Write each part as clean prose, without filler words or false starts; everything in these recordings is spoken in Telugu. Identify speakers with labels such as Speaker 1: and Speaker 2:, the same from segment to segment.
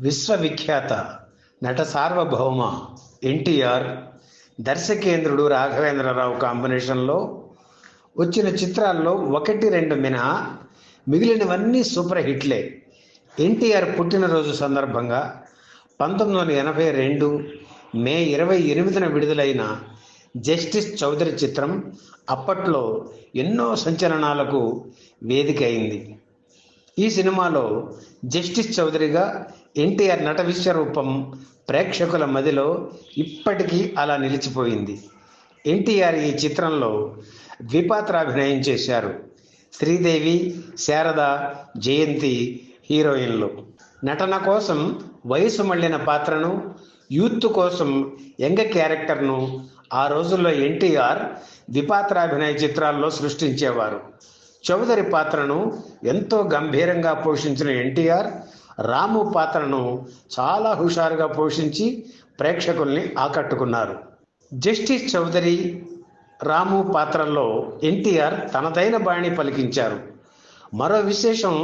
Speaker 1: విశ్వవిఖ్యాత నట సార్వభౌమ ఎన్టీఆర్, దర్శకేంద్రుడు రాఘవేంద్రరావు కాంబినేషన్లో వచ్చిన చిత్రాల్లో ఒకటి రెండు మినహా మిగిలినవన్నీ సూపర్ హిట్లే. ఎన్టీఆర్ పుట్టినరోజు సందర్భంగా 1982 మే 28న విడుదలైన జస్టిస్ చౌదరి చిత్రం అప్పట్లో ఎన్నో సంచలనాలకు వేదిక అయింది. ఈ సినిమాలో జస్టిస్ చౌదరిగా ఎన్టీఆర్ నట విశ్వరూపం ప్రేక్షకుల మదిలో ఇప్పటికీ అలా నిలిచిపోయింది. ఎన్టీఆర్ ఈ చిత్రంలో ద్విపాత్రాభినయం చేశారు. శ్రీదేవి, శారద, జయంతి హీరోయిన్లు. నటన కోసం వయసు మళ్ళిన పాత్రను, యూత్ కోసం యంగ్ క్యారెక్టర్ను ఆ రోజుల్లో ఎన్టీఆర్ ద్విపాత్రాభినయ చిత్రాల్లో సృష్టించేవారు. చౌదరి పాత్రను ఎంతో గంభీరంగా పోషించిన ఎన్టీఆర్ రాము పాత్రను చాలా హుషారుగా పోషించి ప్రేక్షకుల్ని ఆకట్టుకున్నారు. జస్టిస్ చౌదరి, రాము పాత్రల్లో ఎన్టీఆర్ తనదైన బాణి పలికించారు. మరో విశేషం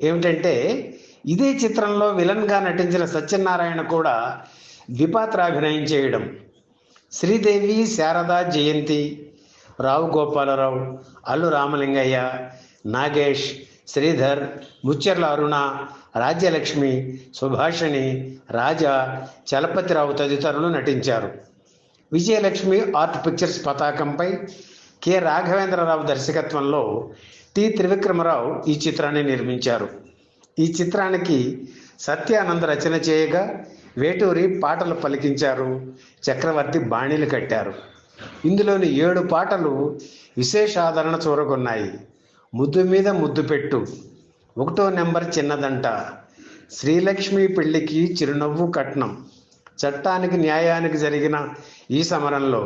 Speaker 1: ఏమిటంటే, ఇదే చిత్రంలో విలన్గా నటించిన సత్యనారాయణ కూడా ద్విపాత్రాభినయం చేయడం. శ్రీదేవి, శారద, జయంతి, రావు గోపాలరావు, అల్లు రామలింగయ్య, నాగేష్, శ్రీధర్, ముచ్చెర్ల అరుణ, రాజ్యలక్ష్మి, సుభాషిణి, రాజా, చలపతిరావు తదితరులు నటించారు. విజయలక్ష్మి ఆర్ట్ పిక్చర్స్ పతాకంపై కె రాఘవేంద్రరావు దర్శకత్వంలో టి త్రివిక్రమరావు ఈ చిత్రాన్ని నిర్మించారు. ఈ చిత్రానికి సత్యానంద్ రచన చేయగా వేటూరి పాటలు పలికించారు. చక్రవర్తి బాణీలు కట్టారు. ఇందులోని 7 పాటలు విశేష ఆదరణ చూరగొన్నాయి. ముద్దు మీద ముద్దు పెట్టు, 1వ నెంబర్ చిన్నదంట, శ్రీలక్ష్మి పెళ్లికి చిరునవ్వు కట్నం, చట్టానికి న్యాయానికి జరిగిన ఈ సమరంలో,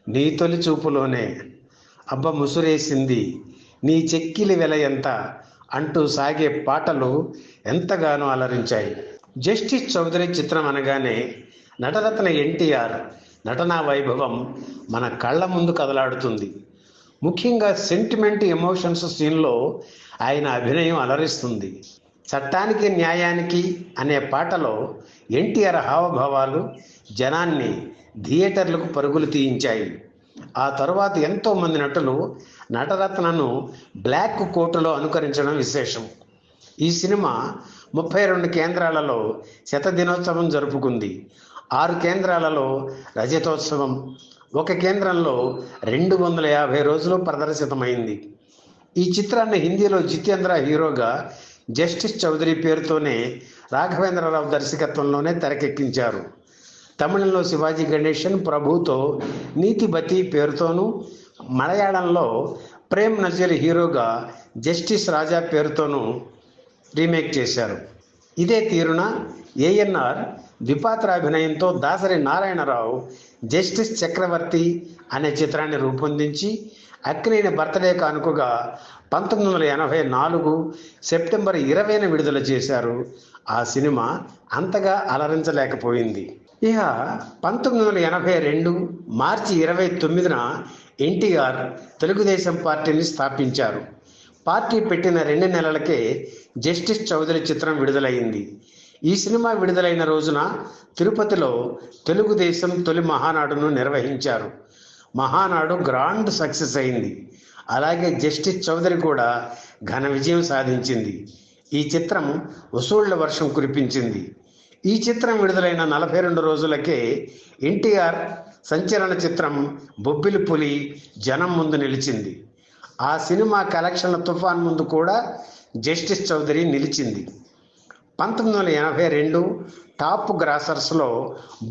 Speaker 1: నీ తొలి చూపులోనే, అబ్బ ముసురేసింది, నీ చెక్కిలి వెల ఎంత అంటూ సాగే పాటలు ఎంతగానో అలరించాయి. జస్టిస్ చౌదరి చిత్రం అనగానే నటరత్న ఎన్టీఆర్ నటనా వైభవం మన కళ్ళ ముందు కదలాడుతుంది. ముఖ్యంగా సెంటిమెంట్ ఎమోషన్స్ సీన్లో ఆయన అభినయం అలరిస్తుంది. చట్టానికి న్యాయానికి అనే పాటలో ఎన్టీఆర్ హావభావాలు జనాన్ని థియేటర్లకు పరుగులు తీయించాయి. ఆ తరువాత ఎంతోమంది నటులు నటరత్నను బ్లాక్ కోటులో అనుకరించడం విశేషం. ఈ సినిమా 32 కేంద్రాలలో శతదినోత్సవం జరుపుకుంది. 6 కేంద్రాలలో రజతోత్సవం, 1 కేంద్రంలో 250 రోజులు ప్రదర్శితమైంది. ఈ చిత్రాన్ని హిందీలో జితేంద్ర హీరోగా జస్టిస్ చౌదరి పేరుతోనే రాఘవేంద్రరావు దర్శకత్వంలోనే తెరకెక్కించారు. తమిళంలో శివాజీ గణేశన్ ప్రభుతో నీతిబతి పేరుతోనూ, మలయాళంలో ప్రేమ్ నజీర్ హీరోగా జస్టిస్ రాజా పేరుతోనూ రీమేక్ చేశారు. ఇదే తీరున ఏఎన్ఆర్ ద్విపాత్రాభినయంతో దాసరి నారాయణరావు జస్టిస్ చక్రవర్తి అనే చిత్రాన్ని రూపొందించి అక్కినేని బర్త్డే కానుకగా 1984 సెప్టెంబర్ 20న విడుదల చేశారు. ఆ సినిమా అంతగా అలరించలేకపోయింది. ఇక 1982 మార్చి 29న ఎన్టీఆర్ తెలుగుదేశం పార్టీని స్థాపించారు. పార్టీ పెట్టిన 2 నెలలకే జస్టిస్ చౌదరి చిత్రం విడుదలైంది. ఈ సినిమా విడుదలైన రోజున తిరుపతిలో తెలుగుదేశం తొలి మహానాడును నిర్వహించారు. మహానాడు గ్రాండ్ సక్సెస్ అయింది. అలాగే జస్టిస్ చౌదరి కూడా ఘన విజయం సాధించింది. ఈ చిత్రం వసూళ్ల వర్షం కురిపించింది. ఈ చిత్రం విడుదలైన 42 రోజులకే ఎన్టీఆర్ సంచలన చిత్రం బొబ్బిలి పులి జనం ముందు నిలిచింది. ఆ సినిమా కలెక్షన్ల తుఫాన్ ముందు కూడా జస్టిస్ చౌదరి నిలిచింది. 1982 టాప్ గ్రాసర్స్లో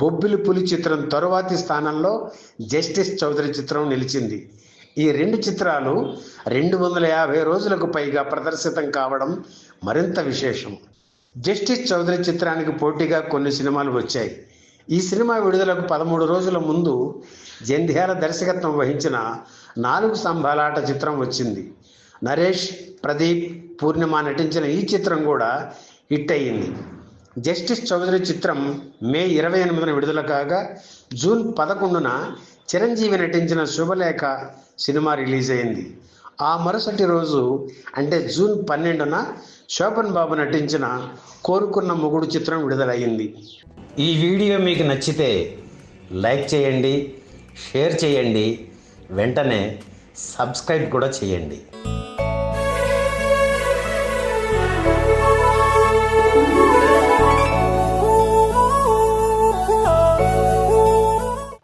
Speaker 1: బొబ్బిలి పులి చిత్రం తరువాతి స్థానంలో జస్టిస్ చౌదరి చిత్రం నిలిచింది. ఈ 2 చిత్రాలు 250 రోజులకు పైగా ప్రదర్శితం కావడం మరింత విశేషం. జస్టిస్ చౌదరి చిత్రానికి పోటీగా కొన్ని సినిమాలు వచ్చాయి. ఈ సినిమా విడుదలకు 13 రోజుల ముందు జంధ్యాల దర్శకత్వం వహించిన 4 స్తంభాలాట చిత్రం వచ్చింది. నరేష్, ప్రదీప్, పూర్ణిమ నటించిన ఈ చిత్రం కూడా హిట్ అయ్యింది. జస్టిస్ చౌదరి చిత్రం మే 28న విడుదల కాగా జూన్ 11న చిరంజీవి నటించిన శుభలేఖ సినిమా రిలీజ్ అయింది. ఆ మరుసటి రోజు అంటే జూన్ 12న శోభన్ బాబు నటించిన కోరుకున్న మొగుడు చిత్రం విడుదలయ్యింది. ఈ వీడియో మీకు నచ్చితే లైక్ చేయండి, షేర్ చేయండి, వెంటనే సబ్స్క్రైబ్ కూడా చేయండి.